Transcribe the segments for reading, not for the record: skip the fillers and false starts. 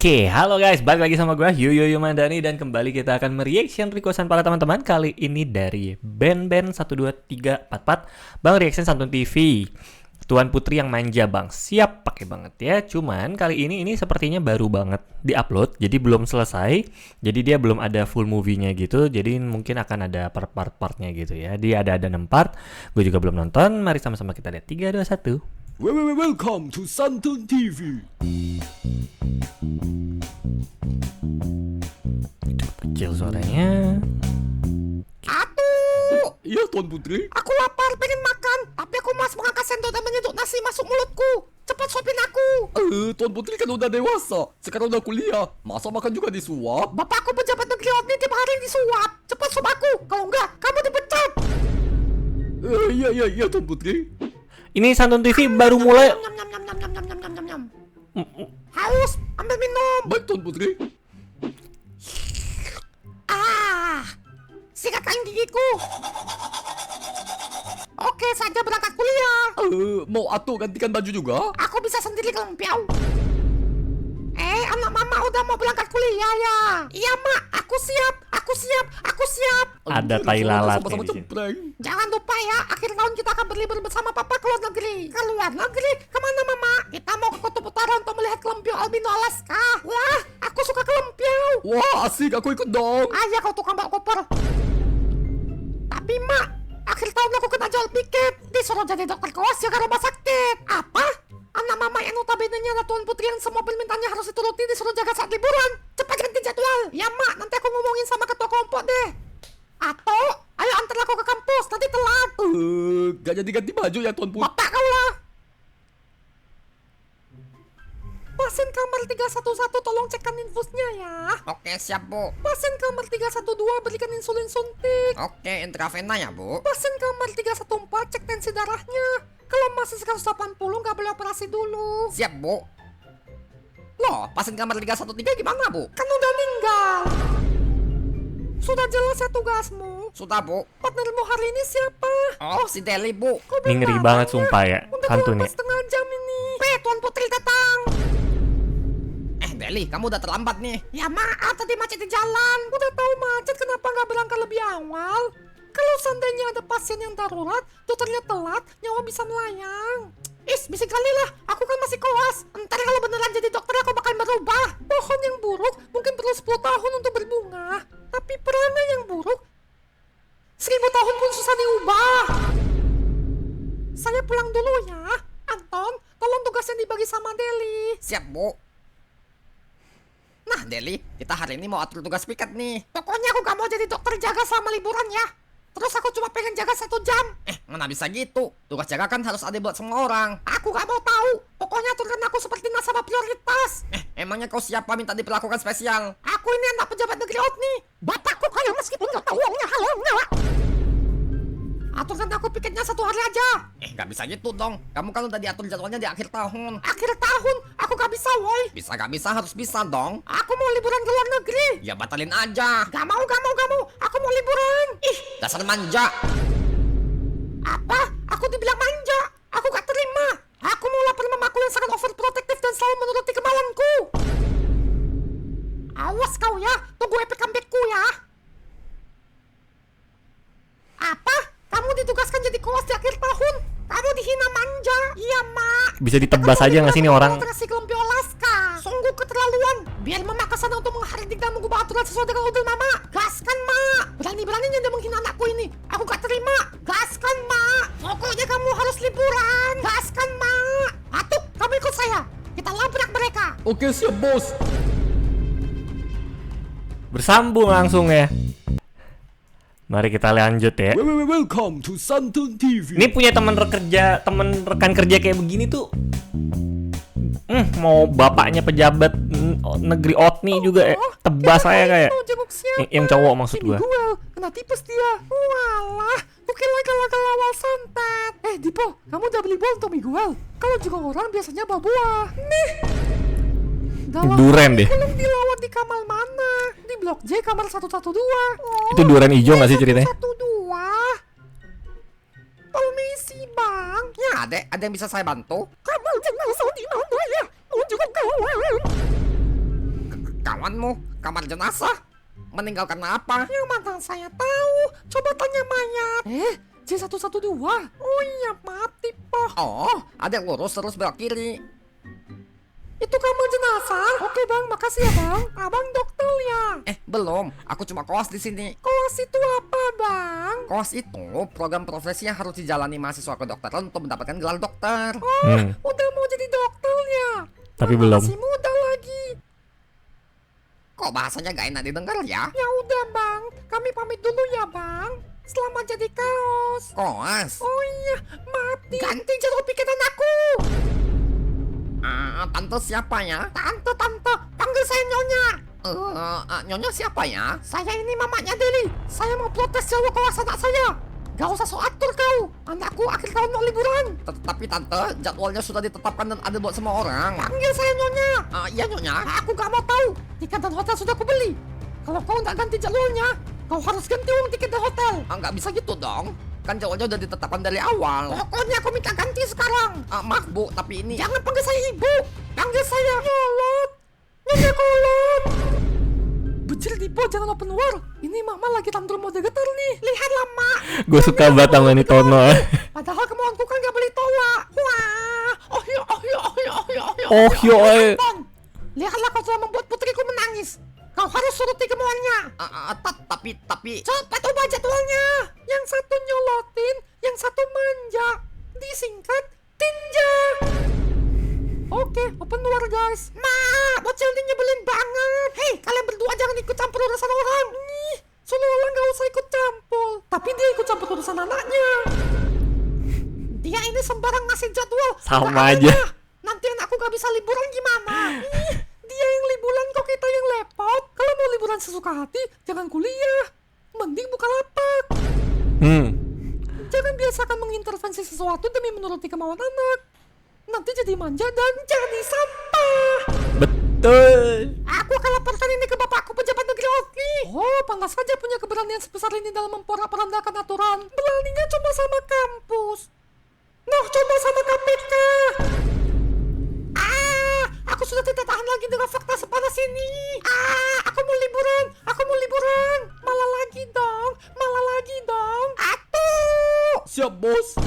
Oke, halo guys, balik lagi sama gue Yuyu Mandani dan kembali kita akan mereaction requestan para teman-teman. Kali ini dari band-band 12344 Bang Reaction Santun TV. Tuan Putri yang manja bang, siap pakai banget ya. Cuman kali ini sepertinya baru banget diupload, jadi belum selesai. Jadi dia belum ada full movie-nya gitu. Jadi mungkin akan ada part-partnya gitu ya. Dia ada 6 part. Gue juga belum nonton. Mari sama-sama kita lihat. 3, 2, 1. Welcome to Santun TV. Kecil suaranya. Iya Tuan Putri. Aku lapar, pengen makan. Tapi aku malas mengangkat sendok dan menyentuh nasi masuk mulutku. Cepat suapin aku. Tuan Putri kan udah dewasa. Sekarang udah kuliah. Masa makan juga disuap? Bapakku pejabat negeri OVNI tiap hari disuap. Cepat suap aku. Kalau enggak, kamu dipecat. Iya Tuan Putri. Ini Santun TV baru mulai. Nyam, nyam, nyam, nyam, nyam, nyam, nyam, nyam, nyam. Haus, ambil minum. Baik Tuan Putri. Sikatkan gigiku. Oke, saja berangkat kuliah. Mau atuh gantikan baju juga? Aku bisa sendiri kelempiau. Anak mama udah mau berangkat kuliah ya? Iya mak, aku siap. Ada tai lalat Sama-sama nih di sini. cempreng. Jangan lupa ya, akhir tahun kita akan berlibur bersama papa ke luar negeri. Ke luar negeri? Kemana mama? Kita mau ke Kutub Utara untuk melihat kelempiau albino Alaska. Wah, aku suka kelempiau. Wah asik, aku ikut dong. Ayo kau tukang bawa koper. Tapi mak, akhir tahun aku kena jual piket. Disuruh jadi dokter kelas jaga rumah sakit. Apa? Anak mama yang notabene-nya adalah Tuan Putri yang semua permintaannya harus dituruti disuruh jaga saat liburan. Cepat ganti jadwal. Ya mak, nanti aku ngomongin sama ketua kelompok deh. Atau, ayo antar aku ke kampus, nanti telat. Gak jadi ganti baju ya Tuan Putri. Bapak kau lah. Pasien kamar 311 tolong cekkan infusnya ya. Oke, siap, Bu. Pasien kamar 312 berikan insulin suntik. Oke, intravena ya, Bu. Pasien kamar 314 cek tensi darahnya. Kalau masih 180 nggak boleh operasi dulu. Siap, Bu. Loh, pasien kamar 313 gimana, Bu? Kan udah meninggal. Sudah jelas ya tugasmu. Sudah, Bu. Partnermu hari ini siapa? Oh, si Deli, Bu. Kok Ini ngeri belum banget datang sumpah ya, Udah Santun berapa ya. setengah jam ini. Tuan Putri datang. Deli, kamu udah terlambat nih. Ya maaf, tadi macet di jalan. Udah tahu macet, kenapa nggak berangkat lebih awal? Kalau seandainya ada pasien yang darurat, dokternya telat, nyawa bisa melayang. Bisik kali lah, aku kan masih koas. Ntar kalau beneran jadi dokter, aku bakal berubah. Pohon yang buruk mungkin perlu 10 tahun untuk berbunga. Tapi perangai yang buruk, 1000 tahun pun susah diubah. Saya pulang dulu ya. Anton, tolong tugasnya dibagi sama Deli. Siap, Bu. Nah, Deli, kita hari ini mau atur tugas piket nih. Pokoknya aku gak mau jadi dokter jaga selama liburan ya. Terus aku cuma pengen jaga 1 jam. Mana bisa gitu? Tugas jaga kan harus ada buat semua orang. Aku gak mau tahu. Pokoknya aturkan aku seperti nasabah prioritas. Emangnya kau siapa minta diperlakukan spesial? Aku ini anak pejabat negeri OVNI. Bapakku kaya meskipun gak tahu uangnya halnya. Aturkan aku piketnya 1 hari aja. Gak bisa gitu dong. Kamu kan udah diatur jadwalnya di akhir tahun. Akhir tahun, aku gak bisa woi. Bisa gak bisa harus bisa dong. Aku mau liburan ke luar negeri. Ya batalin aja. Gak mau. Aku mau liburan. Dasar manja. Apa? Aku dibilang manja. Aku gak terima. Aku mau lapar mamaku yang sangat overprotective dan selalu menuruti kemauanku. Awas kau ya, tunggu epic comebackku ya. Apa? Kamu ditugaskan jadi koas di akhir tahun. Kamu dihina manja. Iya mak. Bisa ditebas aja nggak sih ini orang? Operasi kelempiau Alaska. Sungguh keterlaluan. Biar mama kesana untuk menghardik dan mengubah aturan sesuai dengan order mama. Gaskan mak. Berani-beraninya dia menghina anakku ini. Aku gak terima. Gaskan mak. Pokoknya kamu harus liburan. Gaskan mak. Atuk, kamu ikut saya. Kita labrak mereka. Oke siap bos. Bersambung langsung ya. Mari kita lanjut ya. Welcome to Santun TV. Ini punya teman rekan kerja kayak begini tuh. Mau bapaknya pejabat negeri OVNI juga ya. Tebas saya kayak. Mau jenguk siapa? Yang cowok maksud gua. Miguel, kena tipes dia. Walah, bukan lagi awal santet. Dipo, kamu udah beli buah untuk Miguel? Kalau juga orang biasanya bawa buah. Nih. Duren deh. Belum dilawat di kamar mana? Di blok J kamar 112. Itu duren hijau nggak sih ceritanya? 112. Permisi bang. Ya, ada yang bisa saya bantu? Kamu jangan langsung di mana ya? Mau juga kawan. pamanmu, kamar jenazah. Meninggal karena apa? Yang mana saya tahu. Coba tanya mayat. J112. Oh iya, maaf tipe. Oh, ada yang lurus terus belok kiri. Itu kamar jenazah. Oke bang, makasih ya bang. Abang dokter ya. Belum. Aku cuma koas di sini. Koas itu apa bang? Koas itu program profesi yang harus dijalani mahasiswa kedokteran untuk mendapatkan gelar dokter. Udah mau jadi dokter ya. Tapi belum. Masih muda lagi. Kok bahasanya gak enak didengar ya? Ya udah bang, kami pamit dulu ya bang. Selamat jadi kaos. Koas. Oh iya, maaf nih. Ganti jalur pikiran aku. Tante siapa ya? Tante, panggil saya Nyonya. Nyonya siapa ya? Saya ini mamanya Deli. Saya mau protes jalur kawas anak saya. Gak usah so atur kau. Anakku akhir tahun mau liburan. Tapi tante, jadwalnya sudah ditetapkan dan ada buat semua orang. Panggil saya Nyonya. Iya Nyonya. Aku gak mau tahu. Tiket dan hotel sudah kubeli. Kalau kau nggak ganti jalurnya, kau harus ganti uang tiket dan hotel. Nggak bisa gitu dong. Kan jadwalnya udah ditetapkan dari awal. Pokoknya aku minta ganti sekarang. Maaf Bu, tapi ini... Jangan panggil saya ibu. Panggil saya Nyolot. Nyonya Kolot. Bejil Dipo, jangan open war. Ini mama lagi tantrum mode getar nih. Lihatlah mak. Gue suka banget sama ini Tono. Padahal kemauanku kan gak boleh tolak. Wah. Oh yo. Oh yo. Lihatlah kau telah membuat putriku menangis. Kau harus suruti kemauannya. Tapi... Cepat ubah jadwalnya. Yang satu nyolotin, yang satu manja. Disingkat Tinja. Oke, open war guys. Bocil ini nyebelin banget. Hei, kalian berdua jangan ikut campur urusan orang. Nih, seolah-olah gak usah ikut campur. Tapi dia ikut campur urusan anaknya. Dia ini sembarang ngasih jadwal. Sama Gak aja. ada. Nanti anakku gak bisa liburan gimana? Dia yang liburan kok kita yang lepot. Kalau mau liburan sesuka hati, jangan kuliah. Mending buka lapak. Jangan biasakan mengintervensi sesuatu demi menuruti kemauan anak. Nanti jadi manja dan jadi sampah. Betul. Aku akan laporkan ini ke bapakku pejabat negeri Oki. Oh, pantas saja punya keberanian sebesar ini dalam memporak-porandakan aturan. Beraninya cuma sama kampus. Noh, coba sama KPK. Aku sudah tidak tahan lagi dengan fakta sepanas ini. Aku mau liburan. Malah lagi dong. Atuh. Siap bos.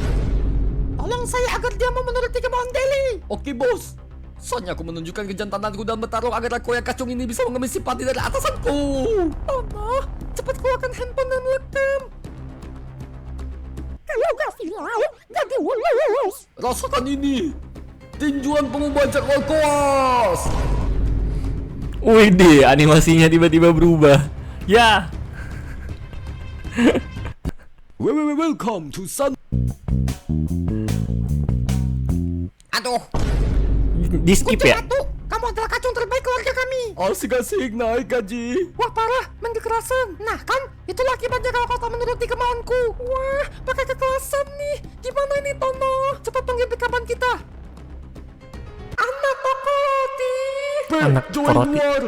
Tolong saya agar dia mau menuruti kemauan Deli. Oke bos. Soalnya aku menunjukkan kejantananku dan bertarung agar aku yang kacung ini bisa mengemis simpati dari atasanku. Tono, cepat keluarkan handphone dan rekam. Kalau gak viral, jadi lulus. Rasakan ini. Tinjuan pengubah jadwal koas. Wih deh, animasinya tiba-tiba berubah. Ya. Welcome to Sun. Aduh, Di skip ya. Ratu, kamu adalah kacung terbaik keluarga kami. Asik-asik naik gaji. Wah parah, main kekerasan. Nah kan, itulah akibatnya kalau kau tak menuruti kemauanku. Wah, pakai kekerasan nih. Gimana ini Tono? Cepat panggil bekapan kita. Anak Tokoloti. Anak Join koroti. war.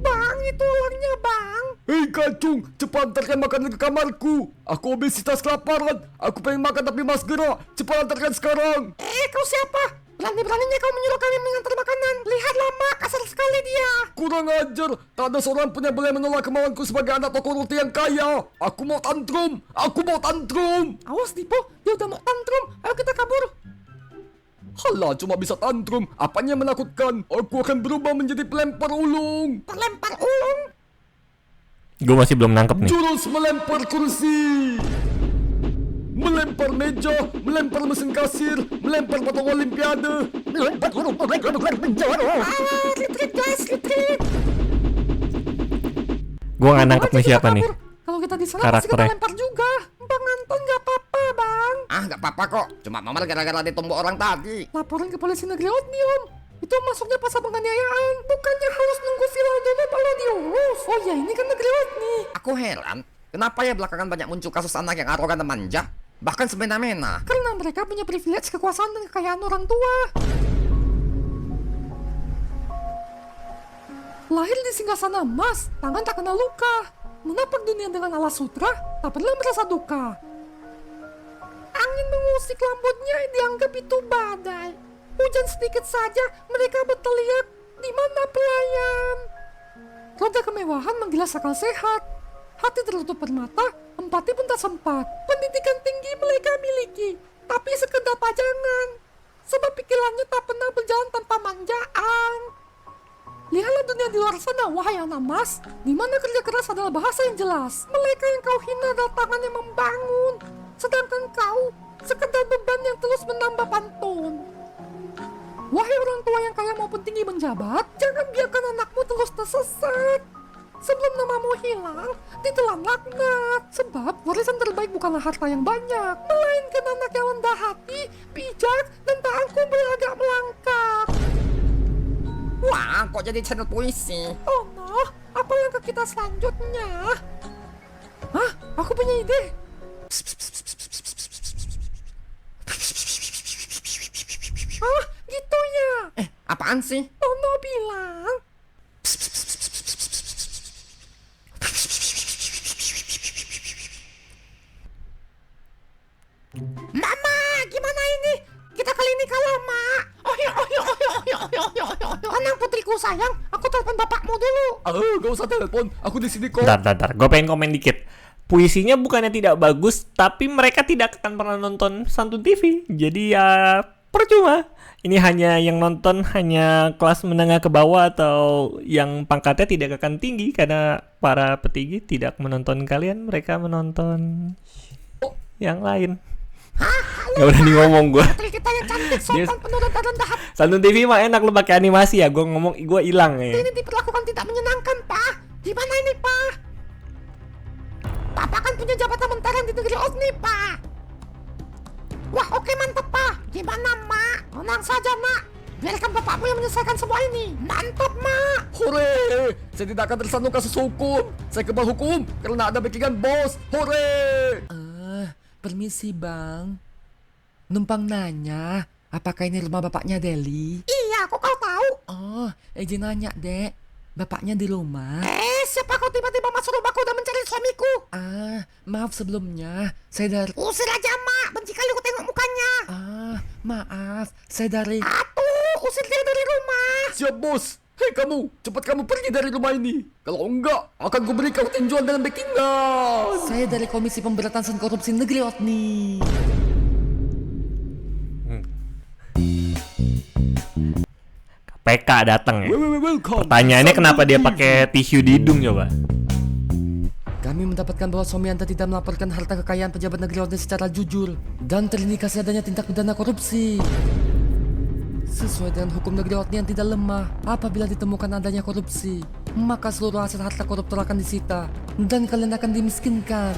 Bang, itu orangnya bang. Hei kacung, cepat antarkan makanan ke kamarku. Aku obesitas kelaparan. Aku pengen makan tapi mas gerak. Cepat antarkan sekarang. Kau siapa? Berani-beraninya kau menyuruh kami mengantar makanan. Lihatlah mak, kasar sekali dia. Kurang ajar. Tak ada seorang pun yang boleh menolak kemauanku sebagai anak toko roti yang kaya. Aku mau tantrum. Awas Dipo, dia udah mau tantrum. Ayo kita kabur. Halah, cuma bisa tantrum. Apanya yang menakutkan? Aku akan berubah menjadi pelempar ulung. Pelempar ulung. Gue masih belum nangkep nih. Jurus melempar kursi. Melempar meja, melempar mesin kasir, melempar potong olimpiade. Retreat guys, retreat. Gue nggak nangkep nih siapa nih. Kalau kita di sana pasti Karakternya. kita lempar juga. Bang Anton nggak apa-apa bang. nggak apa-apa kok. Cuma mamar gara-gara ditumbuk orang tadi. Laporan ke polisi negeri Otnium. Itu masuknya pasal penganiayaan. Bukannya harus nunggu viral dulu baru diurus. Oh ya ini kan negeri Otni. Aku heran, kenapa ya belakangan banyak muncul kasus anak yang arogan dan manja? Bahkan semena-mena. Karena mereka punya privilege kekuasaan dan kekayaan orang tua. Lahir di singgasana emas, tangan tak kena luka. Menapak dunia dengan alas sutra, tak pernah merasa duka. Angin mengusik rambutnya dianggap itu badai. Hujan sedikit saja, mereka berteriak, di mana pelayan? kemewahan menggilas akal sehat. Hati tertutup permata, empati pun tak sempat. Pendidikan tinggi mereka miliki, tapi sekedar pajangan. Sebab pikirannya tak pernah berjalan tanpa manjaan. Lihatlah dunia di luar sana, wahai anak mas, di mana kerja keras adalah bahasa yang jelas. Mereka yang kau hina adalah tangan yang membangun, sedangkan kau sekedar beban yang terus menambah pantun. Wahai orang tua yang kaya maupun tinggi menjabat, jangan biarkan anakmu terus tersesat. Sebelum namamu hilang, ditelan laknat. Sebab warisan terbaik bukanlah harta yang banyak, melainkan anak yang rendah hati, bijak, dan tak angkuh beragak melangkah. Wah, kok jadi channel puisi? Oh no, apa langkah kita selanjutnya? Hah? Aku punya ide. Ah, gitu ya. Apaan sih? Tono bilang. Mama, gimana ini? Kita kali ini kalah, Mak. Tenang putriku sayang, aku telepon bapakmu dulu. Gak usah telepon, aku di sini kok. Bentar. Gue pengen komen dikit. Puisinya bukannya tidak bagus, tapi mereka tidak akan pernah nonton Santun TV. Jadi ya percuma. Ini hanya yang nonton hanya kelas menengah ke bawah atau yang pangkatnya tidak akan tinggi karena para petinggi tidak menonton kalian, mereka menonton yang lain. Gak berani ngomong gue. Putri kita yang cantik, sopan, penuh dan rendah hati Santun TV mah enak lu pakai animasi ya. Gue ngomong gue hilang ya. ini diperlakukan tidak menyenangkan, Pak. Gimana ini, Pak? Papa kan punya jabatan menteri di negeri Osni, Pak. Wah, oke, mantap, Pak. Gimana, Mak? Tenang saja, Nak. Biarkan bapakmu yang menyelesaikan semua ini. Mantap, Mak. Hore! Saya tidak akan tersandung kasus hukum. Saya kebal hukum karena ada backingan bos. Hore! Permisi bang, numpang nanya, apakah ini rumah bapaknya Deli? Iya, kok kau tahu? Oh, izin nanya dek, bapaknya di rumah? Siapa kau tiba-tiba masuk rumahku dan mencari suamiku? Maaf sebelumnya, saya dari... Usir aja, Mak. Benci kali aku tengok mukanya. Maaf, saya dari... Usir dia dari rumah. Siap bos. Hei kamu, cepat kamu pergi dari rumah ini. Kalau enggak, akan kuberi kau tinjuan dengan backingan. Saya dari Komisi Pemberantasan Korupsi Negeri Otni. KPK datang ya. Welcome. Pertanyaannya kenapa dia Santun pakai tisu di hidung coba? Kami mendapatkan bahwa suami Anda tidak melaporkan harta kekayaan pejabat negeri Otni secara jujur dan terindikasi adanya tindak pidana korupsi. Sesuai dengan hukum negeri Otni yang tidak lemah, apabila ditemukan adanya korupsi, maka seluruh aset harta koruptor akan disita dan kalian akan dimiskinkan.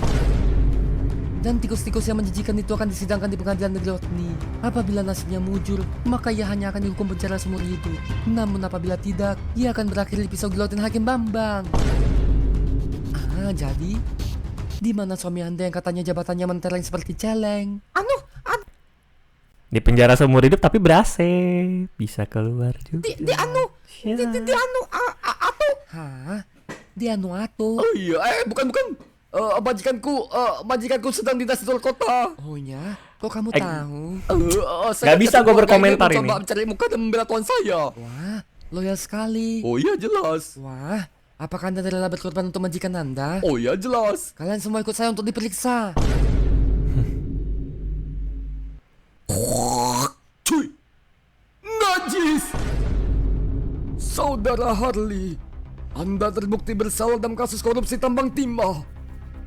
Dan tikus-tikus yang menjijikan itu akan disidangkan di pengadilan negeri Otni. Apabila nasibnya mujur, maka ia hanya akan dihukum penjara seumur hidup. Namun apabila tidak, ia akan berakhir di pisau gilotin Hakim Bambang. Jadi di mana suami Anda yang katanya jabatannya mentereng seperti celeng? Di penjara seumur hidup tapi berase, bisa keluar juga. Di Anuatu. Oh iya, bukan. Majikanku sedang dinas di luar kota. Oh ya, kok kamu tahu? Gak bisa gue berkomentar ini. Coba mencari muka dan membela tuan saya. Wah, loyal sekali. Oh iya jelas. Wah, apakah Anda rela berkorban untuk majikan Anda? Oh iya jelas. Kalian semua ikut saya untuk diperiksa. Cuy, najis. Saudara Harley, Anda terbukti bersalah dalam kasus korupsi tambang timah,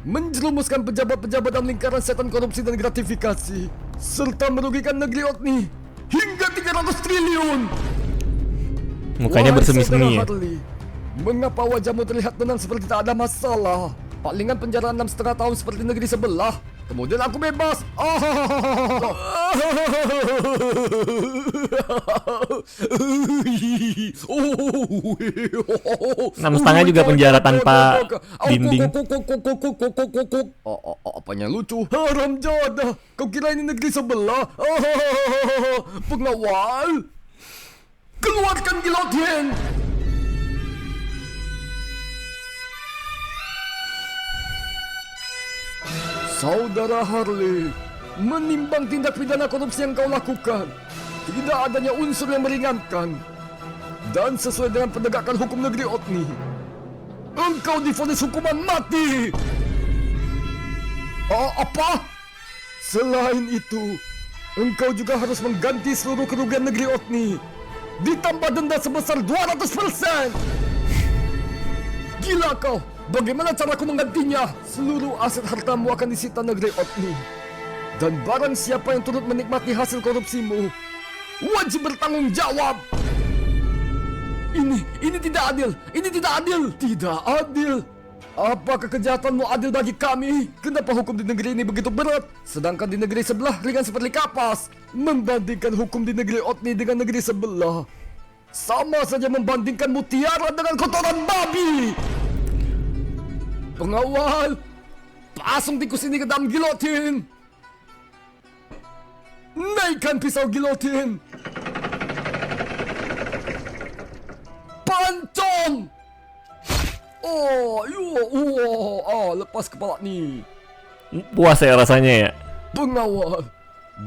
menjerumuskan pejabat-pejabat dalam lingkaran setan korupsi dan gratifikasi, serta merugikan negeri Otni hingga 300 triliun. Mukanya bersemi-semi ya. Harley, mengapa wajahmu terlihat tenang seperti tak ada masalah? Palingan penjara 6,5 tahun seperti negeri sebelah. Kemudian aku bebas. 6,5 juga penjara tanpa dinding. Apanya lucu? Haram jadah. Kau kira ini negeri sebelah? Pengawal, keluarkan gilotin. Saudara Harley, menimbang tindak pidana korupsi yang kau lakukan, tidak adanya unsur yang meringankan, dan sesuai dengan penegakan hukum negeri Otni, engkau divonis hukuman mati. Apa? Selain itu, engkau juga harus mengganti seluruh kerugian negeri Otni, ditambah denda sebesar 200%. Gila kau! Bagaimana caraku menggantinya? Seluruh aset hartamu akan disita negeri Otni. Dan barang siapa yang turut menikmati hasil korupsimu wajib bertanggung jawab. Ini tidak adil. Ini tidak adil. Tidak adil. Apakah kejahatanmu adil bagi kami? Kenapa hukum di negeri ini begitu berat, sedangkan di negeri sebelah ringan seperti kapas? Membandingkan hukum di negeri Otni dengan negeri sebelah, sama saja membandingkan mutiara dengan kotoran babi. Pengawal, pasang tikus ini ke dalam gilotin. Naikkan pisau gilotin. Pancong. Lepas kepala ni. Puas ya rasanya ya. Pengawal,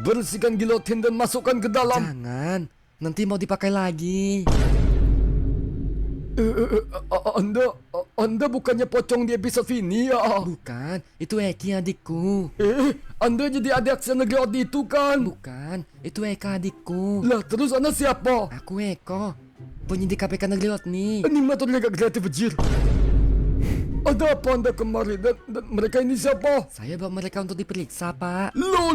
bersihkan gilotin dan masukkan ke dalam. Jangan, nanti mau dipakai lagi. Anda bukannya pocong di episode ini ya? Bukan, itu Eki adikku. Anda jadi adik aksen negeri Otni itu kan? Bukan, itu Eka adikku. Lah terus Anda siapa? Aku Eko, penyidik KPK negeri Otni. Animator lega kreatif bejir. Ada apa Anda kemari dan mereka ini siapa? Saya bawa mereka untuk diperiksa, Pak. Lo,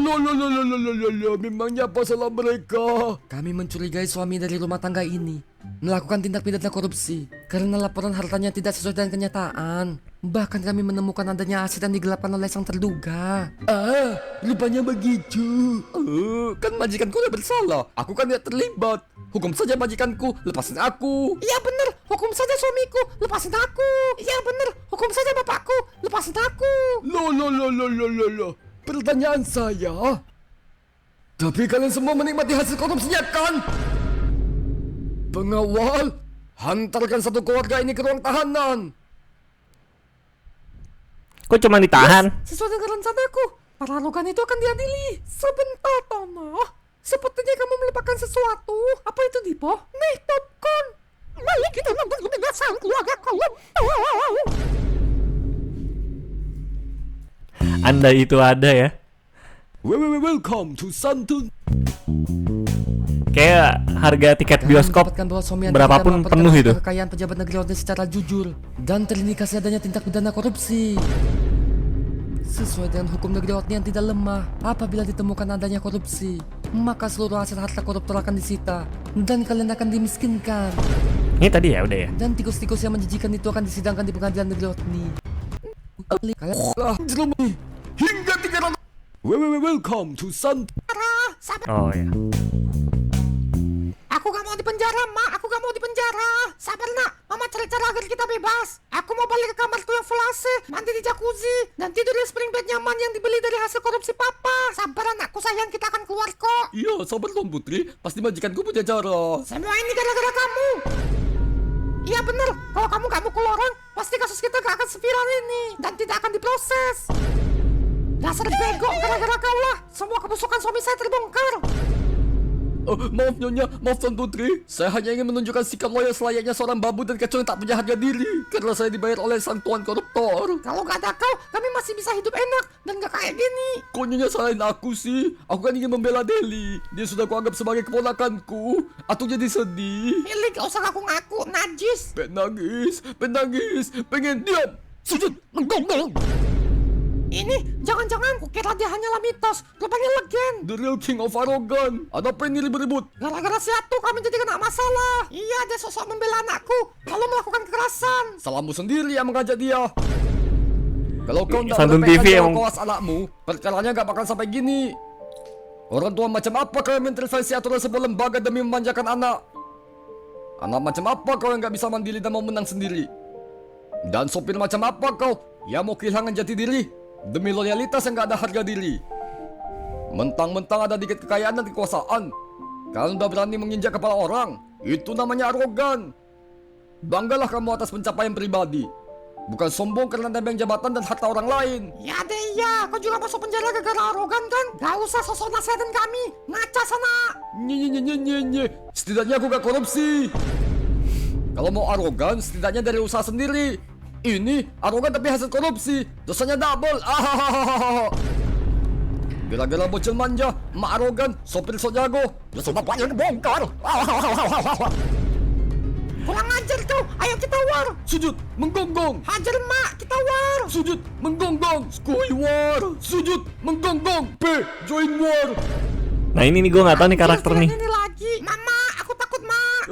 memangnya apa salah mereka? Kami mencurigai suami dari rumah tangga ini melakukan tindak pidana korupsi karena laporan hartanya tidak sesuai dengan kenyataan. Bahkan kami menemukan adanya aset yang digelapkan oleh sang terduga. Rupanya begitu. Kan majikanku udah bersalah. Aku kan tidak terlibat. Hukum saja majikanku, lepasin aku. Iya bener, hukum saja suamiku, lepasin aku. Iya bener, hukum saja bapakku, lepasin aku. Lo. Pertanyaan saya. Tapi kalian semua menikmati hasil korupsinya kan? Pengawal, hantarkan satu keluarga ini ke ruang tahanan. Kok cuma ditahan? Sesuai dengan rencanaku, para arogan itu akan diadili. Sebentar, Tono. Sepertinya kamu melupakan sesuatu. Apa itu, Dipo? Nih, popcorn. Mari kita nonton kebenaran keluarga kalian. Anda itu ada ya? Welcome to Santun. Kayak harga tiket bioskop Mendapatkan bahwa suami Anda berapapun tidak penuh melaporkan itu. kekayaan pejabat negeri Otni secara jujur dan terindikasi adanya tindak pidana korupsi. Sesuai dengan hukum negeri Otni yang tidak lemah, apabila ditemukan adanya korupsi, maka seluruh aset harta koruptor akan disita dan kalian akan dimiskinkan. Ini tadi ya udah ya. Dan tikus-tikus yang menjijikan itu akan disidangkan di pengadilan negeri Otni. Jelum ini hingga 300. Welcome to Santun. Oh ya. Aku gak mau di penjara, Ma. Aku gak mau di penjara. Sabar, Nak. Mama cari cara agar kita bebas. Aku mau balik ke kamarku yang full AC, mandi di jacuzzi, dan tidur di spring bed nyaman yang dibeli dari hasil korupsi Papa. Sabar, anakku sayang, kita akan keluar kok. Iya, sabar Tuan Putri. Pasti majikanku punya cara. Semua ini gara-gara kamu. Iya bener, kalau kamu gak mukul orang, pasti kasus kita gak akan seviral ini dan tidak akan diproses. Dasar bego, gara-gara kau lah. Semua kebusukan suami saya terbongkar. Maaf Nyonya, maaf Tuan Putri. Saya hanya ingin menunjukkan sikap loyal selayaknya seorang babu dan kecoh yang tak punya harga diri, karena saya dibayar oleh sang tuan koruptor. Kalau gak ada kau, kami masih bisa hidup enak dan gak kayak gini. Kok Nyonya salahin aku sih? Aku kan ingin membela Deli. Dia sudah kuanggap sebagai keponakanku. Aku jadi sedih. Pilih, gak usah ngaku-ngaku, najis. Penangis, pengen diam. Sujud, menggong. Ini, jangan-jangan kukira dia hanyalah mitos, rupanya legend. The real king of arrogant. Ada apa ini ribut-ribut? Gara-gara si Atu kami jadi kena masalah. Iya, dia sosok membela anakku, lalu melakukan kekerasan. Salahmu sendiri yang mengajak dia. Kalau kau tidak Santun TV emang. kawas anakmu, perkaranya gak bakal sampai gini. Orang tua macam apa kau yang mengintervensi aturan sebuah lembaga demi memanjakan anak? Anak macam apa kau yang gak bisa mandiri dan mau menang sendiri? Dan sopir macam apa kau yang mau kehilangan jati diri demi loyalitas yang gak ada harga diri? Mentang-mentang ada dikit kekayaan dan kekuasaan, kalian udah berani menginjak kepala orang. Itu namanya arogan. Banggalah kamu atas pencapaian pribadi, bukan sombong karena nebeng jabatan dan harta orang lain. Ya deh iya, kau juga masuk penjara gara-gara arogan kan? Gak usah sosok nasihatin kami, ngaca sana. Nye. Setidaknya aku gak korupsi. Kalau mau arogan, setidaknya dari usaha sendiri. Ini arogan tapi hasil korupsi. Dosanya double. Gara-gara bocil manja, mak arogan, sopir sok jago. Dosa bapaknya kebongkar. Kurang ajar kau, ayo kita war. Sujud, menggonggong. Hajar mak, kita war. Sujud, menggonggong. Skuy war. Sujud, menggonggong. Join war. Nah ini nih gue nggak tahu nih karakter nih. Ini lagi. Mama, aku takut mak.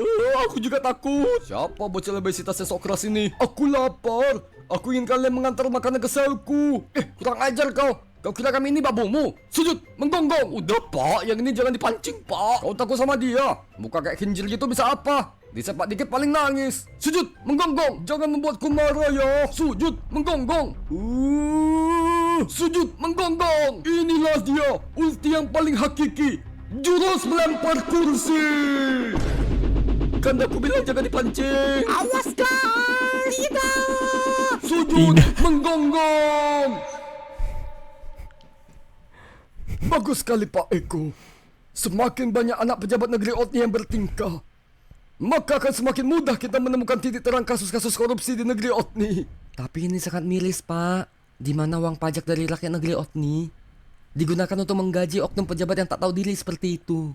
Aku juga takut. Siapa bocil obesitasnya sok keras ini? Aku lapar. Aku ingin kalian mengantar makanan ke selku. Kurang ajar kau. Kau kira kami ini babumu? Sujud, menggonggong. Udah pak, yang ini jangan dipancing pak. Kau takut sama dia? Muka kayak kinjil gitu bisa apa? Disepak dikit paling nangis. Sujud, menggonggong. Jangan membuatku marah ya. Sujud, menggonggong. Sujud, menggonggong. Inilah dia, ulti yang paling hakiki. Jurus melempar kursi. Kan aku bilang jangan dipancing. Awas guys. Tidak. Sujud, menggonggong. Bagus sekali Pak Eko. Semakin banyak anak pejabat negeri Otni yang bertingkah, maka akan semakin mudah kita menemukan titik terang kasus-kasus korupsi di negeri Otni. Tapi ini sangat miris, Pak. Di mana uang pajak dari rakyat negeri Otni digunakan untuk menggaji oknum pejabat yang tak tahu diri seperti itu,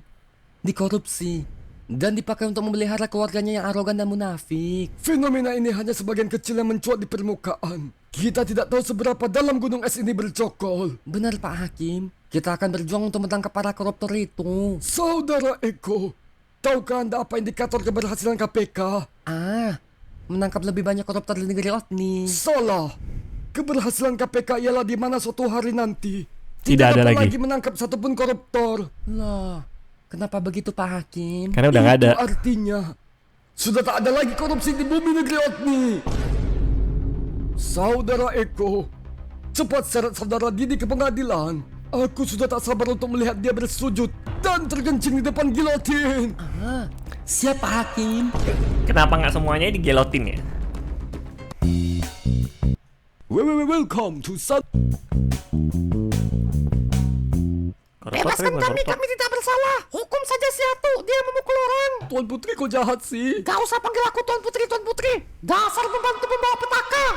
dikorupsi, dan dipakai untuk memelihara keluarganya yang arogan dan munafik. Fenomena ini hanya sebagian kecil yang mencuat di permukaan. Kita tidak tahu seberapa dalam gunung es ini bercokol. Benar, Pak Hakim. Kita akan berjuang untuk menangkap para koruptor itu. Saudara Eko, tahukah Anda apa indikator keberhasilan KPK? Menangkap lebih banyak koruptor di negeri Otni. Salah. Keberhasilan KPK ialah di mana suatu hari nanti Tidak ada dapat lagi. lagi menangkap satupun koruptor. Loh, kenapa begitu, Pak Hakim? Karena udah nggak ada. Itu artinya sudah tak ada lagi korupsi di bumi negeri Otni. Saudara Eko, cepat seret saudara Didi ke pengadilan. Aku sudah tak sabar untuk melihat dia bersujud dan tergencing di depan gilotin. Siap, Pak Hakim. Kenapa nggak semuanya digelotin ya? Welcome to Sun. Bebaskan kami tidak bersalah. Hukum saja si Atu, dia memukul orang. Tuan Putri kok jahat sih? Gak usah panggil aku Tuan Putri, Tuan Putri. Dasar pembantu pembawa petaka.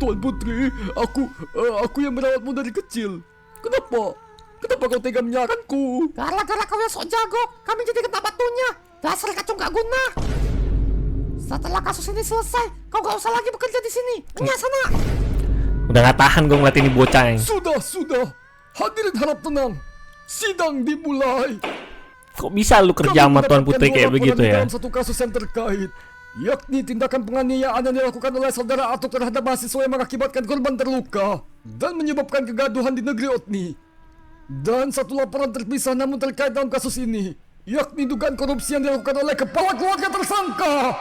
Tuan Putri, aku yang merawatmu dari kecil. Kenapa? Kenapa kau tega menyerangku? Gara-gara kau yang sok jago, kami jadi kena batunya. Dasar kacung gak guna. Setelah kasus ini selesai, kau gak usah lagi bekerja di sini. Enya sana. Udah nggak tahan gue ngeliat ini bocah yang. Sudah. Hadirin harap tenang. Sidang dimulai. Kok bisa lu kerja sama Tuan Putri kayak begitu ya? Dalam satu kasus yang terkait, yakni tindakan penganiayaan yang dilakukan oleh saudara Atuk terhadap mahasiswa yang mengakibatkan korban terluka dan menyebabkan kegaduhan di negeri Otni. Dan satu laporan terpisah namun terkait dalam kasus ini, yakni dugaan korupsi yang dilakukan oleh kepala keluarga tersangka.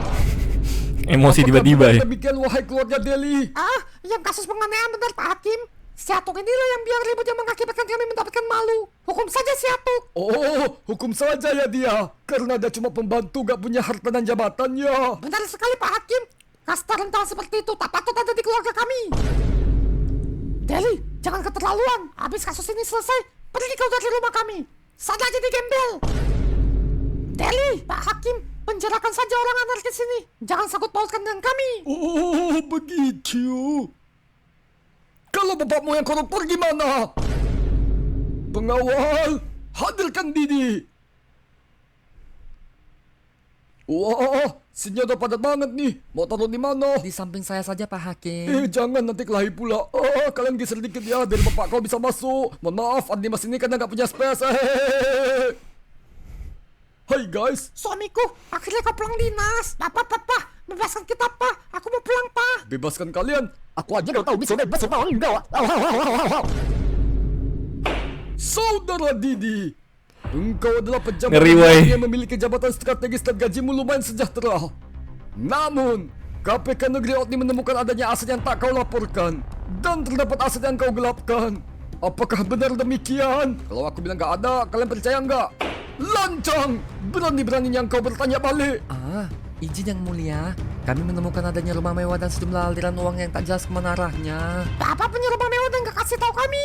Emosi tiba-tiba ya. Demikian wahai keluarga Deli. Yang kasus penganiayaan benar Pak Hakim. Si Atuk inilah yang biar ribut yang mengakibatkan kami mendapatkan malu. Hukum saja si Atuk. Oh, hukum saja ya dia. Karena dia cuma pembantu gak punya harta dan jabatannya. Benar sekali Pak Hakim. Kasta rendah seperti itu tak patut ada di keluarga kami. Deli, jangan keterlaluan. Habis kasus ini selesai, pergi kau dari rumah kami. Sana jadi gembel. Deli, Pak Hakim, penjarakan saja orang anarkis ini. Jangan sangkut pautkan dengan kami. Oh, begitu. Kalau bapakmu yang koruptor gimana? Pengawal, hadirkan Didi. Wah, sinyal udah padat banget nih. Mau taruh di mana? Di samping saya saja, Pak Hakim. Jangan nanti kelahi pula. Kalian geser dikit ya, biar bapak kau bisa masuk. Mohon maaf, Andi Mas ini kan nggak punya space. Hai guys. Suamiku, akhirnya kau pulang dinas. Papa, bebaskan kita, Pak. Aku mau pulang, Pak. Bebaskan kalian. Aku aja gak tahu bisa bebas atau enggak. Saudara Didi, engkau adalah pejabat Ngeri, woy. yang memiliki jabatan strategis dan gajimu lumayan sejahtera. Namun, KPK Negeri Otni menemukan adanya aset yang tak kau laporkan dan terdapat aset yang kau gelapkan. Apakah benar demikian? Kalau aku bilang gak ada, kalian percaya nggak? Lancang! Berani-beraninya engkau bertanya balik. Izin yang mulia, kami menemukan adanya rumah mewah dan sejumlah aliran uang yang tak jelas kemana arahnya. Bapak punya rumah mewah dan gak kasih tahu kami.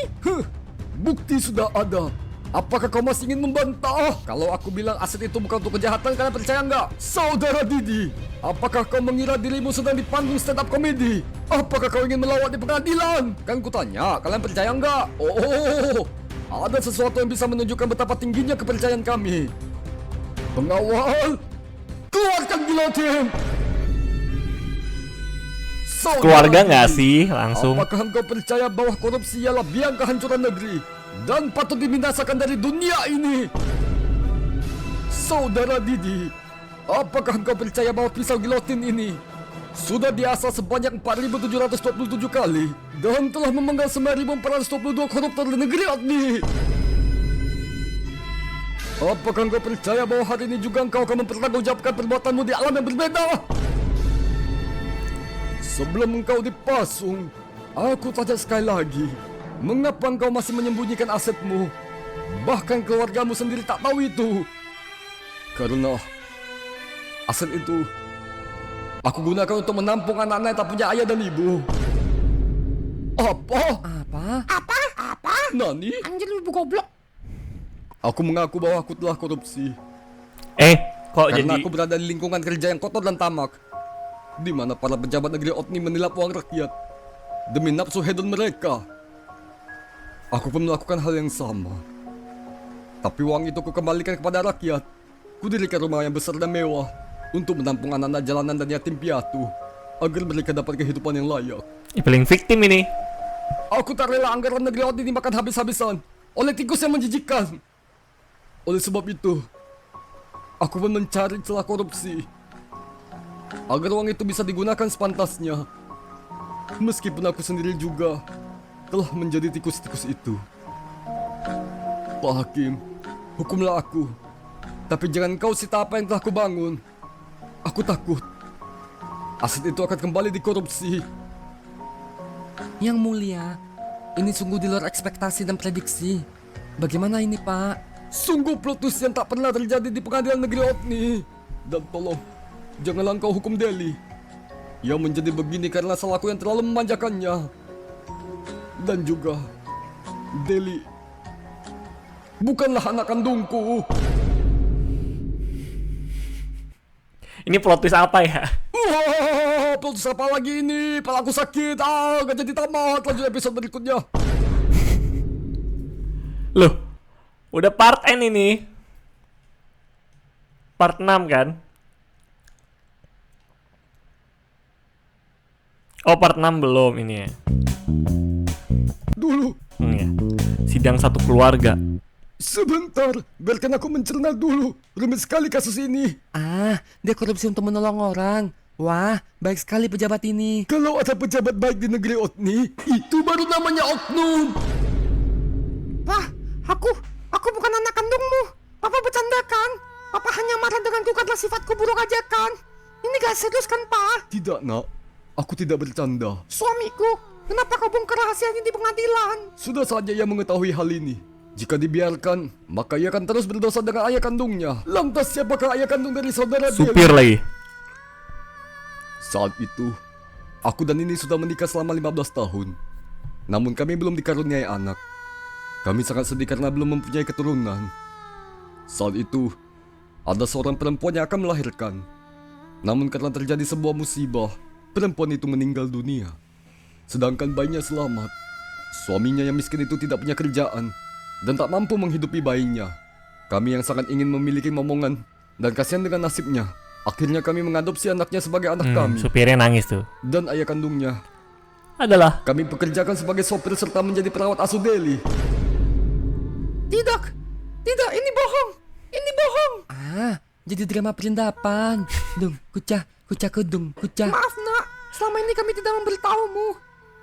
Bukti sudah ada. Apakah kau masih ingin membantah? Kalau aku bilang aset itu bukan untuk kejahatan, kalian percaya nggak? Saudara Didi, Apakah kau mengira dirimu sedang di panggung stand up comedy? Apakah kau ingin melawat di pengadilan? Kan kutanya, kalian percaya enggak? Oh, ada sesuatu yang bisa menunjukkan betapa tingginya kepercayaan kami. Pengawal, keluarkan gilotin! Saudara Keluarga nggak Didi, sih langsung? apakah engkau percaya bahwa korupsi ialah biang kehancuran negeri dan patut dibinasakan dari dunia ini? Saudara Didi, apakah engkau percaya bahwa pisau gilotin ini sudah diasah sebanyak 4.727 kali dan telah memenggal 9.422 koruptor di negeri ini? Apakah engkau percaya bahwa hari ini juga engkau akan mempertanggungjawabkan perbuatanmu di alam yang berbeda? Sebelum engkau dipasung, aku tanya sekali lagi, mengapa engkau masih menyembunyikan asetmu? Bahkan keluargamu sendiri tak tahu itu. Karena aset itu aku gunakan untuk menampung anak-anak yang tak punya ayah dan ibu. Apa? Apa? Nani? Anjir lu goblok. Aku mengaku bahwa aku telah korupsi. Kok Karena jadi aku berada di lingkungan kerja yang kotor dan tamak, di mana para pejabat negeri Otni menilap uang rakyat demi nafsu hedon mereka. Aku pun melakukan hal yang sama. Tapi uang itu kukembalikan kepada rakyat. Kudirikan rumah yang besar dan mewah untuk menampung anak-anak jalanan dan yatim piatu agar mereka dapat kehidupan yang layak. paling victim ini? Aku tak rela anggaran negeri Otni dimakan habis-habisan oleh tikus yang menjijikkan. Oleh sebab itu, aku pun mencari celah korupsi agar uang itu bisa digunakan sepantasnya. Meskipun aku sendiri juga telah menjadi tikus-tikus itu. Pak Hakim, hukumlah aku. Tapi jangan kau sita apa yang telah kubangun. Aku takut aset itu akan kembali dikorupsi. Yang mulia, ini sungguh di luar ekspektasi dan prediksi. Bagaimana ini, Pak? Sungguh plot twist yang tak pernah terjadi di pengadilan negeri Otni. Dan tolong, janganlah kau hukum Deli. Ia menjadi begini karena salahku yang terlalu memanjakannya. Dan juga, Deli bukanlah anak kandungku. Ini plot twist apa ya? Wah, plot twist apa lagi ini? Palaku sakit. Gak jadi tamat. Lanjut episode berikutnya. Loh, udah part N ini. Part 6 kan? Oh, part 6 belum ini ya. Dulu, Ya. Sidang satu keluarga. sebentar. Biarkan aku mencerna dulu. Rumit sekali kasus ini. Dia korupsi untuk menolong orang. Wah, baik sekali pejabat ini. Kalau ada pejabat baik di negeri Otni, itu baru namanya oknum. Wah, aku bukan anak kandungmu. Papa bercanda kan? Papa hanya marah denganku karena sifatku buruk aja kan? Ini gak serius kan, Pak? Tidak, nak. Aku tidak bercanda. Suamiku, kenapa kau bongkar rahasianya di pengadilan? Sudah saja ia mengetahui hal ini. Jika dibiarkan, maka ia akan terus berdosa dengan ayah kandungnya. Lantas siapakah ayah kandung dari saudara Supir Deli? lagi. Saat itu, aku dan ini sudah menikah selama 15 tahun. Namun kami belum dikaruniai anak. Kami sangat sedih karena belum mempunyai keturunan. Saat itu, ada seorang perempuan yang akan melahirkan. Namun karena terjadi sebuah musibah, perempuan itu meninggal dunia. Sedangkan bayinya selamat. Suaminya yang miskin itu tidak punya kerjaan dan tak mampu menghidupi bayinya. Kami yang sangat ingin memiliki momongan dan kasihan dengan nasibnya. Akhirnya kami mengadopsi anaknya sebagai anak kami. Supirnya nangis tuh. Dan ayah kandungnya Adalah. kami pekerjakan sebagai sopir serta menjadi perawat asuh Deli. Tidak, ini bohong. Ini bohong. Jadi drama perindapan. Dung, kucah, kudung, kucah. Maaf, nak. Selama ini kami tidak memberitahumu.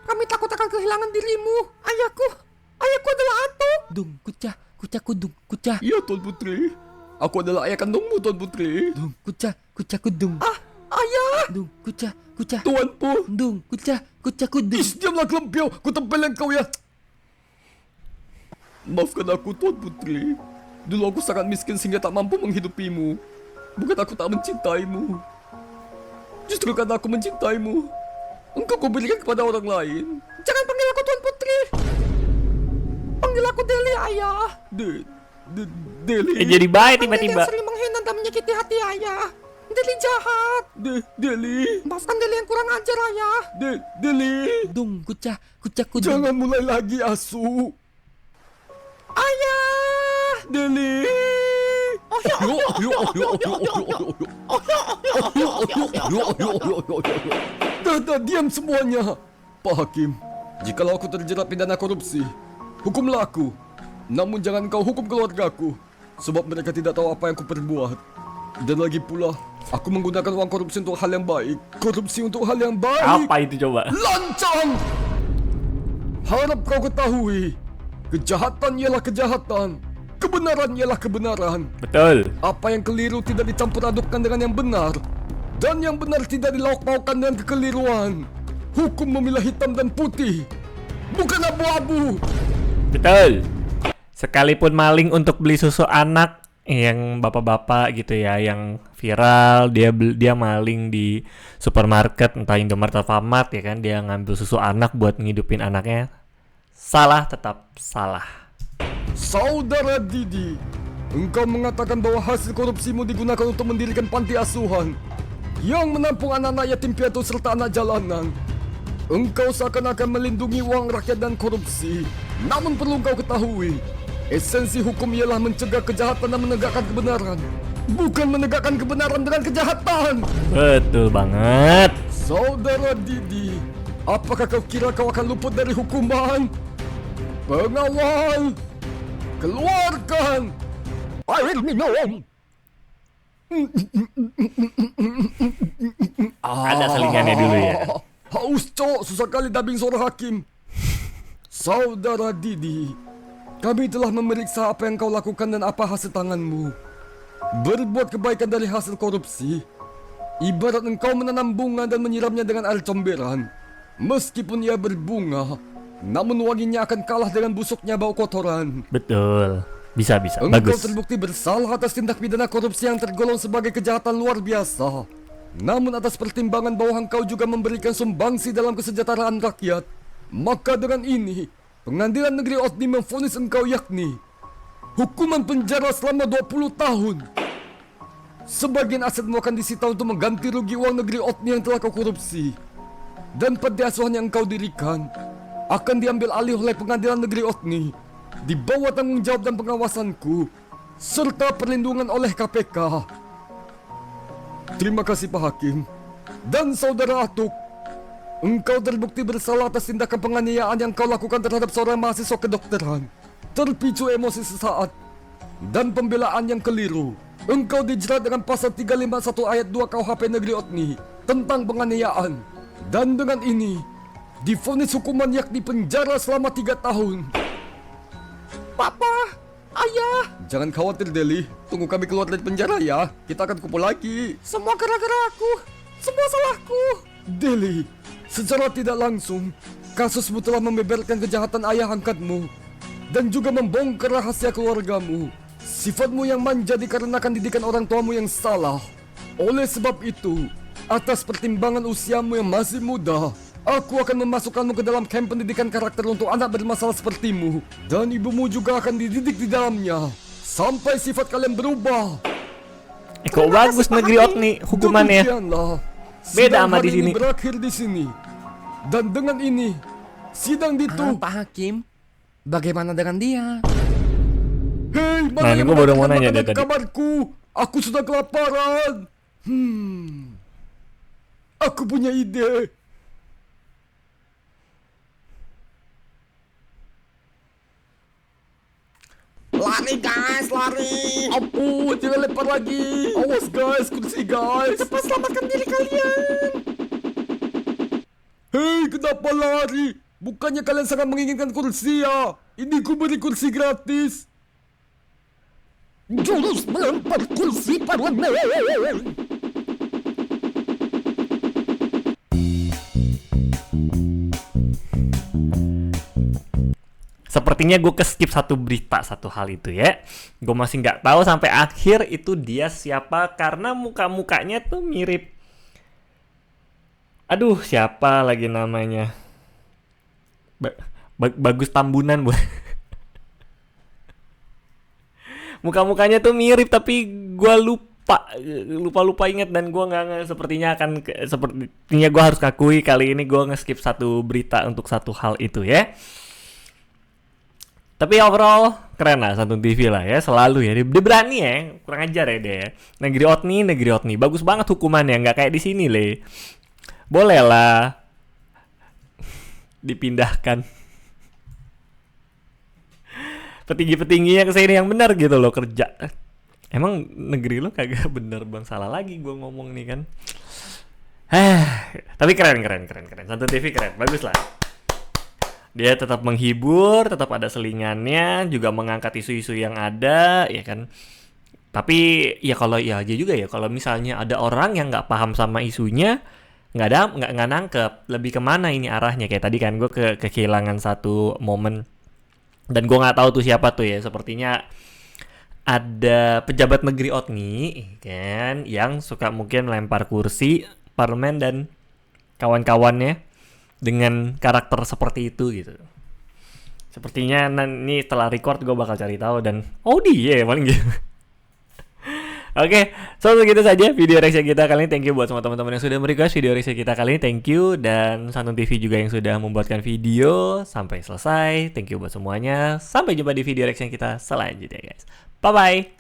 Kami takut akan kehilangan dirimu. Ayahku adalah Atuk. Dung, kucah, kudung, kucah. Iya, Tuan Putri. Aku adalah ayah kandungmu, Tuan Putri. Dung, kucah, kudung. Ayah. Dung, kucah. Tuanku. Dung, kucah, kudung. Is, diamlah kelempiau. Ku tempelin kau ya. Maafkan aku, Tuan Putri. Dulu aku sangat miskin sehingga tak mampu menghidupimu. Bukan aku tak mencintaimu. Justru karena aku mencintaimu, engkau kuberikan kepada orang lain. Jangan panggil aku Tuan Putri. Panggil aku Deli, Ayah. Deli. Jadi baik Panggil tiba-tiba. yang sering menghina dan menyakiti hati Ayah. Deli jahat. Deli. Maafkan Deli yang kurang ajar, Ayah. Deli. Dung, kucah dung. Jangan mulai lagi, asu. Ayah. Deli. Dah, diam semuanya. Pak Hakim, jikalau aku terjerat pidana korupsi, hukumlah aku. Namun jangan kau hukum keluargaku, sebab mereka tidak tahu apa yang kuperbuat. Dan lagi pula, aku menggunakan uang korupsi untuk hal yang baik. Korupsi untuk hal yang baik. Apa itu coba? Lancang! Harap kau ketahui, kejahatan ialah kejahatan, kebenaran ialah kebenaran. Betul. Apa yang keliru tidak dicampur adukkan dengan yang benar, dan yang benar tidak dilauk-paukkan dengan kekeliruan. Hukum memilah hitam dan putih, bukan abu-abu. Betul. Sekalipun maling untuk beli susu anak yang bapak-bapak gitu ya, yang viral, dia maling di supermarket entah Indomaret atau Alfamart ya kan, dia ngambil susu anak buat ngidupin anaknya. Salah, tetap salah. Saudara Didi, engkau mengatakan bahwa hasil korupsimu digunakan untuk mendirikan panti asuhan yang menampung anak-anak yatim piatu serta anak jalanan. Engkau seakan-akan melindungi uang rakyat dan korupsi. Namun perlu engkau ketahui, esensi hukum ialah mencegah kejahatan dan menegakkan kebenaran, bukan menegakkan kebenaran dengan kejahatan. Betul banget. Saudara Didi, apakah kau kira kau akan luput dari hukuman? Pengawal, keluarkan air minum. Ada selingannya dulu ya. Haus cok, susah kali dubbing suara hakim. Saudara Didi, kami telah memeriksa apa yang kau lakukan dan apa hasil tanganmu. Berbuat kebaikan dari hasil korupsi ibarat engkau menanam bunga dan menyiramnya dengan air comberan. Meskipun ia berbunga, namun wanginya akan kalah dengan busuknya bau kotoran. Betul. Bisa. Engkau Bagus. terbukti bersalah atas tindak pidana korupsi yang tergolong sebagai kejahatan luar biasa. Namun atas pertimbangan bahwa engkau juga memberikan sumbangsi dalam kesejahteraan rakyat, maka dengan ini Pengadilan Negeri Otni memvonis engkau yakni hukuman penjara selama 20 tahun. Sebagian asetmu akan disita untuk mengganti rugi uang negeri Otni yang telah kau korupsi. Dan panti asuhan yang engkau dirikan akan diambil alih oleh Pengadilan Negeri Otni di bawah tanggung jawab dan pengawasanku serta perlindungan oleh KPK. Terima kasih Pak Hakim. Dan Saudara Atuk, engkau terbukti bersalah atas tindakan penganiayaan yang kau lakukan terhadap seorang mahasiswa kedokteran, terpicu emosi sesaat dan pembelaan yang keliru. Engkau dijerat dengan pasal 351 ayat 2 KUHP Negeri Otni tentang penganiayaan. Dan dengan ini divonis hukuman yakni penjara selama 3 tahun. Papa, Ayah, Jangan khawatir Deli, tunggu kami keluar dari penjara ya. Kita akan kumpul lagi. semua gara-gara aku. Semua salahku. Deli, secara tidak langsung, kasusmu telah membeberkan kejahatan ayah angkatmu dan juga membongkar rahasia keluargamu. Sifatmu yang manja dikarenakan didikan orang tuamu yang salah. Oleh sebab itu, atas pertimbangan usiamu yang masih muda, aku akan memasukkanmu ke dalam camp pendidikan karakter untuk anak bermasalah sepertimu. Dan ibumu juga akan dididik di dalamnya sampai sifat kalian berubah. Kok bagus Negeri Otni hukumannya. Demikianlah, Beda sidang sama di hari ini sini. berakhir di sini. Dan dengan ini, sidang Ah, Pak Hakim, bagaimana dengan dia? Hei, Nah, mana ini yang gua baru mau mengantarkan nanya makanan dia ke tadi. kamarku? Aku sudah kelaparan. Aku punya ide. Lari guys, lari. Ampun, jangan lempar lagi. Awas guys, kursi guys. Cepat selamatkan diri kalian. Hei, kenapa lari? Bukannya kalian sangat menginginkan kursi ya? Ini ku beri kursi gratis. Jurus melempar kursi parlemen. Sepertinya gue skip satu berita, satu hal itu ya. Gue masih nggak tahu sampai akhir itu dia siapa karena muka-mukanya tuh mirip. Aduh, siapa lagi namanya? Bagus Tambunan, Bu. Muka-mukanya tuh mirip tapi gue lupa lupa inget dan gue sepertinya sepertinya gue harus akui kali ini gue nge-skip satu berita untuk satu hal itu ya. Tapi overall keren lah Santun TV lah ya, selalu ya dia berani ya, kurang ajar ya dia. Negeri Otni bagus banget hukumannya, nggak kayak di sini le. Boleh lah dipindahkan petinggi-petingginya ke sini yang benar gitu loh kerja. Emang negeri lo kagak bener bang, salah lagi gue ngomong nih kan. Tapi keren. Santun TV keren, bagus lah. Dia tetap menghibur, tetap ada selingannya, juga mengangkat isu-isu yang ada, ya kan. Tapi ya kalau ya aja juga ya, kalau misalnya ada orang yang nggak paham sama isunya, nggak nangkep, lebih kemana ini arahnya. Kayak tadi kan gue kehilangan satu momen, dan gue nggak tahu tuh siapa tuh ya. Sepertinya ada pejabat negeri Otni kan yang suka mungkin lempar kursi parlemen dan kawan-kawannya dengan karakter seperti itu gitu. Sepertinya ini setelah record gue bakal cari tahu dan dia paling gitu. Oke, so begitu saja video reaction kita kali ini. Thank you buat semua teman-teman yang sudah merequest video reaction kita kali ini. Thank you, dan Santun TV juga yang sudah membuatkan video sampai selesai. Thank you buat semuanya. Sampai jumpa di video reaction kita selanjutnya guys. Bye bye.